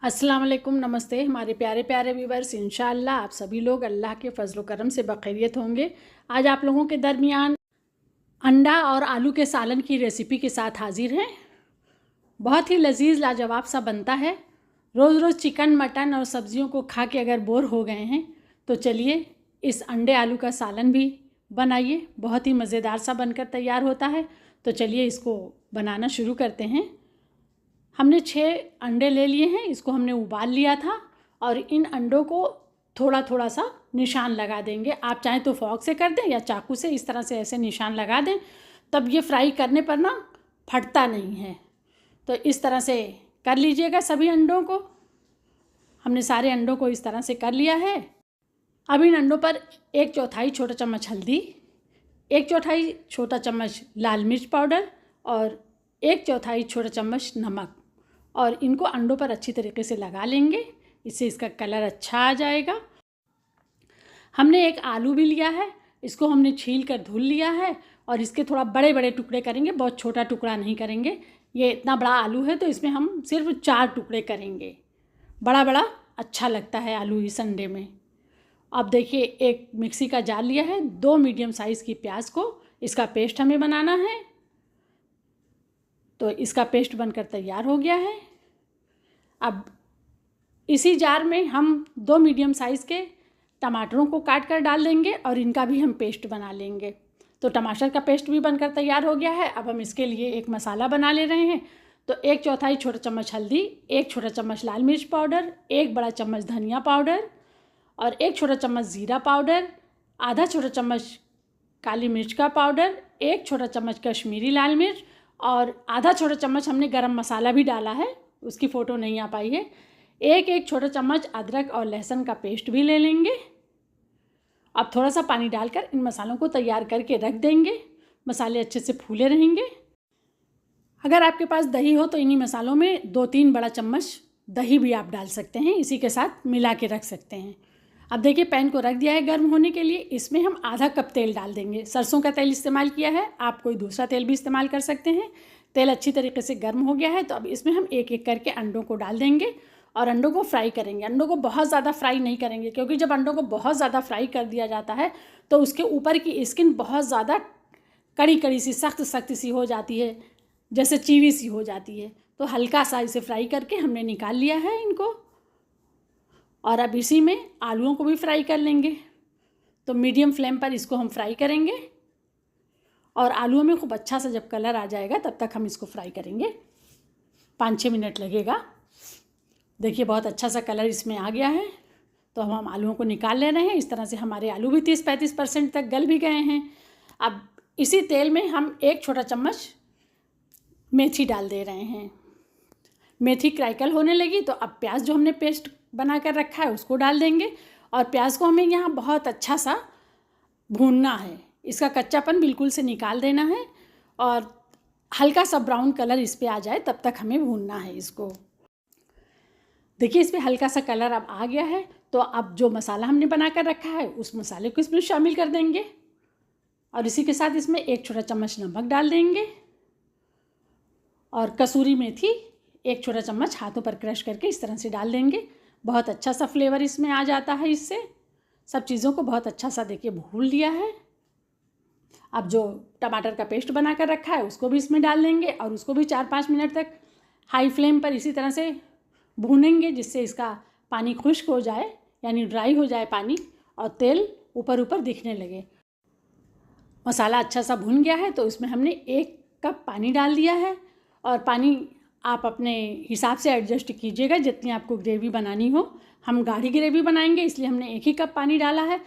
अस्सलाम वालेकुम, नमस्ते हमारे प्यारे प्यारे व्यूवर्स। इंशाअल्लाह आप सभी लोग अल्लाह के फ़ज़ल करम से बखैरियत होंगे। आज आप लोगों के दरमियान अंडा और आलू के सालन की रेसिपी के साथ हाज़िर हैं। बहुत ही लजीज लाजवाब सा बनता है। रोज़ रोज़ चिकन मटन और सब्ज़ियों को खा के अगर बोर हो गए हैं तो चलिए इस अंडे आलू का सालन भी बनाइए। बहुत ही मज़ेदार सा बनकर तैयार होता है। तो चलिए इसको बनाना शुरू करते हैं। हमने 6 अंडे ले लिए हैं। इसको हमने उबाल लिया था और इन अंडों को थोड़ा थोड़ा सा निशान लगा देंगे। आप चाहें तो फॉक से कर दें या चाकू से इस तरह से ऐसे निशान लगा दें, तब ये फ्राई करने पर ना फटता नहीं है। तो इस तरह से कर लीजिएगा सभी अंडों को। हमने सारे अंडों को इस तरह से कर लिया है। अब इन अंडों पर 1/4 छोटा चम्मच हल्दी, 1/4 छोटा चम्मच लाल मिर्च पाउडर और 1/4 छोटा चम्मच नमक, और इनको अंडों पर अच्छी तरीके से लगा लेंगे। इससे इसका कलर अच्छा आ जाएगा। हमने एक आलू भी लिया है। इसको हमने छील कर धुल लिया है और इसके थोड़ा बड़े बड़े टुकड़े करेंगे, बहुत छोटा टुकड़ा नहीं करेंगे। ये इतना बड़ा आलू है तो इसमें हम सिर्फ 4 टुकड़े करेंगे। बड़ा बड़ा अच्छा लगता है आलू इस अंडे में। अब देखिए, एक मिक्सी का जार लिया है, 2 मीडियम साइज़ की प्याज को, इसका पेस्ट हमें बनाना है। तो इसका पेस्ट बनकर तैयार हो गया है। अब इसी जार में हम 2 मीडियम साइज़ के टमाटरों को काट कर डाल देंगे और इनका भी हम पेस्ट बना लेंगे। तो टमाटर का पेस्ट भी बनकर तैयार हो गया है। अब हम इसके लिए एक मसाला बना ले रहे हैं। तो 1/4 छोटा चम्मच हल्दी, 1 छोटा चम्मच लाल मिर्च पाउडर, 1 बड़ा चम्मच धनिया पाउडर और 1 छोटा चम्मच ज़ीरा पाउडर, आधा छोटा चम्मच काली मिर्च का पाउडर, 1 छोटा चम्मच कश्मीरी लाल मिर्च और आधा छोटा चम्मच हमने गरम मसाला भी डाला है, उसकी फ़ोटो नहीं आ पाई है। 1 छोटा चम्मच अदरक और लहसुन का पेस्ट भी ले लेंगे। अब थोड़ा सा पानी डालकर इन मसालों को तैयार करके रख देंगे। मसाले अच्छे से फूले रहेंगे। अगर आपके पास दही हो तो इन्हीं मसालों में 2-3 बड़ा चम्मच दही भी आप डाल सकते हैं, इसी के साथ मिला के रख सकते हैं। अब देखिए, पैन को रख दिया है गर्म होने के लिए। इसमें हम आधा कप तेल डाल देंगे। सरसों का तेल इस्तेमाल किया है, आप कोई दूसरा तेल भी इस्तेमाल कर सकते हैं। तेल अच्छी तरीके से गर्म हो गया है तो अब इसमें हम एक एक करके अंडों को डाल देंगे और अंडों को फ्राई करेंगे। अंडों को बहुत ज़्यादा फ्राई नहीं करेंगे, क्योंकि जब अंडों को बहुत ज़्यादा फ्राई कर दिया जाता है तो उसके ऊपर की स्किन बहुत ज़्यादा कड़ी कड़ी सी, सख्त सख्त सी हो जाती है, जैसे चीवी सी हो जाती है। तो हल्का सा इसे फ्राई करके हमने निकाल लिया है इनको। और अब इसी में आलूओं को भी फ्राई कर लेंगे। तो मीडियम फ्लेम पर इसको हम फ्राई करेंगे और आलूओं में खूब अच्छा सा जब कलर आ जाएगा तब तक हम इसको फ्राई करेंगे। 5-6 मिनट लगेगा। देखिए, बहुत अच्छा सा कलर इसमें आ गया है। तो हम आलूओं को निकाल ले रहे हैं। इस तरह से हमारे आलू भी 30-35% तक गल भी गए हैं। अब इसी तेल में हम 1 छोटा चम्मच मेथी डाल दे रहे हैं। मेथी क्रैकल होने लगी तो अब प्याज जो हमने पेस्ट बना कर रखा है उसको डाल देंगे और प्याज को हमें यहाँ बहुत अच्छा सा भूनना है। इसका कच्चापन बिल्कुल से निकाल देना है और हल्का सा ब्राउन कलर इस पर आ जाए तब तक हमें भूनना है इसको। देखिए, इस पर हल्का सा कलर अब आ गया है। तो अब जो मसाला हमने बना कर रखा है उस मसाले को इसमें शामिल कर देंगे और इसी के साथ इसमें 1 छोटा चम्मच नमक डाल देंगे और कसूरी मेथी 1 छोटा चम्मच हाथों पर क्रश करके इस तरह से डाल देंगे। बहुत अच्छा सा फ्लेवर इसमें आ जाता है। इससे सब चीज़ों को बहुत अच्छा सा देखिए भून लिया है। अब जो टमाटर का पेस्ट बना कर रखा है उसको भी इसमें डाल देंगे और उसको भी 4-5 मिनट तक हाई फ्लेम पर इसी तरह से भूनेंगे, जिससे इसका पानी खुश्क हो जाए, यानी ड्राई हो जाए पानी और तेल ऊपर ऊपर दिखने लगे। मसाला अच्छा सा भुन गया है तो इसमें हमने 1 कप पानी डाल दिया है और पानी आप अपने हिसाब से एडजस्ट कीजिएगा जितनी आपको ग्रेवी बनानी हो। हम गाढ़ी ग्रेवी बनाएंगे इसलिए हमने 1 ही कप पानी डाला है।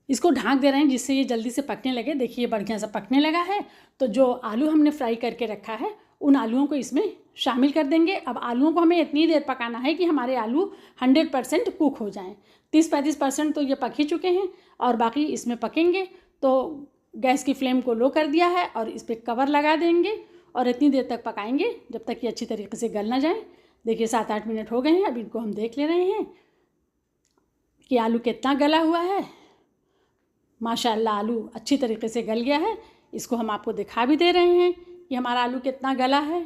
इसको ढाँक दे रहे हैं जिससे ये जल्दी से पकने लगे। देखिए, बढ़िया सा पकने लगा है। तो जो आलू हमने फ्राई करके रखा है उन आलूओं को इसमें शामिल कर देंगे। अब आलूओं को हमें इतनी देर पकाना है कि हमारे आलू 100% कुक हो जाएं। 30-35% तो ये पक ही चुके हैं और बाकी इसमें पकेंगे। तो गैस की फ्लेम को लो कर दिया है और इस पर कवर लगा देंगे और इतनी देर तक पकाएंगे जब तक ये अच्छी तरीके से गल ना जाए। देखिए, 7-8 मिनट हो गए हैं। अब इनको हम देख ले रहे हैं कि आलू कितना गला हुआ है। माशाअल्लाह, आलू अच्छी तरीके से गल गया है। इसको हम आपको दिखा भी दे रहे हैं कि हमारा आलू कितना गला है।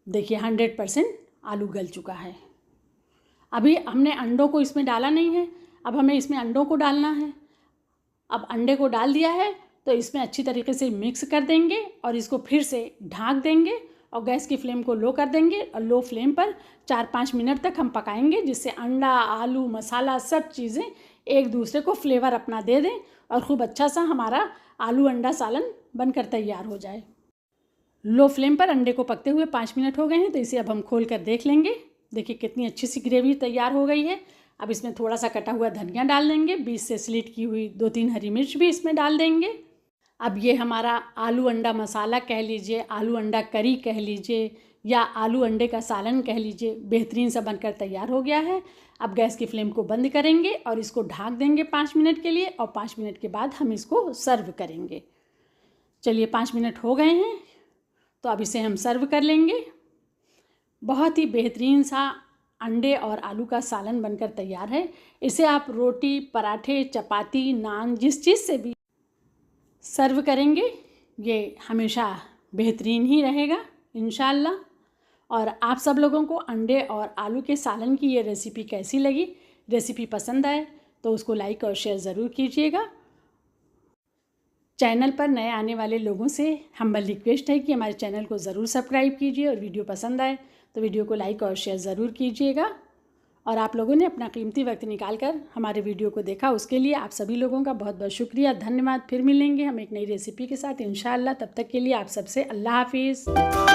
देखिए 100% आलू गल चुका है। अभी हमने अंडों को इसमें डाला नहीं है, अब हमें इसमें अंडों को डालना है। अब अंडे को डाल दिया है तो इसमें अच्छी तरीके से मिक्स कर देंगे और इसको फिर से ढक देंगे और गैस की फ्लेम को लो कर देंगे और लो फ्लेम पर 4-5 मिनट तक हम पकाएंगे, जिससे अंडा, आलू, मसाला सब चीज़ें एक दूसरे को फ्लेवर अपना दे दें और खूब अच्छा सा हमारा आलू अंडा सालन बनकर तैयार हो जाए। लो फ्लेम पर अंडे को पकते हुए 5 मिनट हो गए हैं, तो इसे अब हम खोल कर देख लेंगे। देखिए कितनी अच्छी सी ग्रेवी तैयार हो गई है। अब इसमें थोड़ा सा कटा हुआ धनिया डाल देंगे, बीच से स्लिट की हुई 2-3 हरी मिर्च भी इसमें डाल देंगे। अब ये हमारा आलू अंडा मसाला कह लीजिए, आलू अंडा करी कह लीजिए या आलू अंडे का सालन कह लीजिए, बेहतरीन सा बनकर तैयार हो गया है। अब गैस की फ्लेम को बंद करेंगे और इसको ढक देंगे 5 मिनट के लिए और 5 मिनट के बाद हम इसको सर्व करेंगे। चलिए 5 मिनट हो गए हैं तो अब इसे हम सर्व कर लेंगे। बहुत ही बेहतरीन सा अंडे और आलू का सालन बनकर तैयार है। इसे आप रोटी, पराठे, चपाती, नान जिस चीज़ से भी सर्व करेंगे ये हमेशा बेहतरीन ही रहेगा इंशाल्लाह। और आप सब लोगों को अंडे और आलू के सालन की ये रेसिपी कैसी लगी? रेसिपी पसंद आए तो उसको लाइक और शेयर ज़रूर कीजिएगा। चैनल पर नए आने वाले लोगों से हम्बल रिक्वेस्ट है कि हमारे चैनल को ज़रूर सब्सक्राइब कीजिए और वीडियो पसंद आए तो वीडियो को लाइक और शेयर ज़रूर कीजिएगा। और आप लोगों ने अपना कीमती वक्त निकाल कर हमारे वीडियो को देखा, उसके लिए आप सभी लोगों का बहुत बहुत शुक्रिया, धन्यवाद। फिर मिलेंगे हम एक नई रेसिपी के साथ इंशाअल्लाह। तब तक के लिए आप सबसे अल्लाह हाफिज़।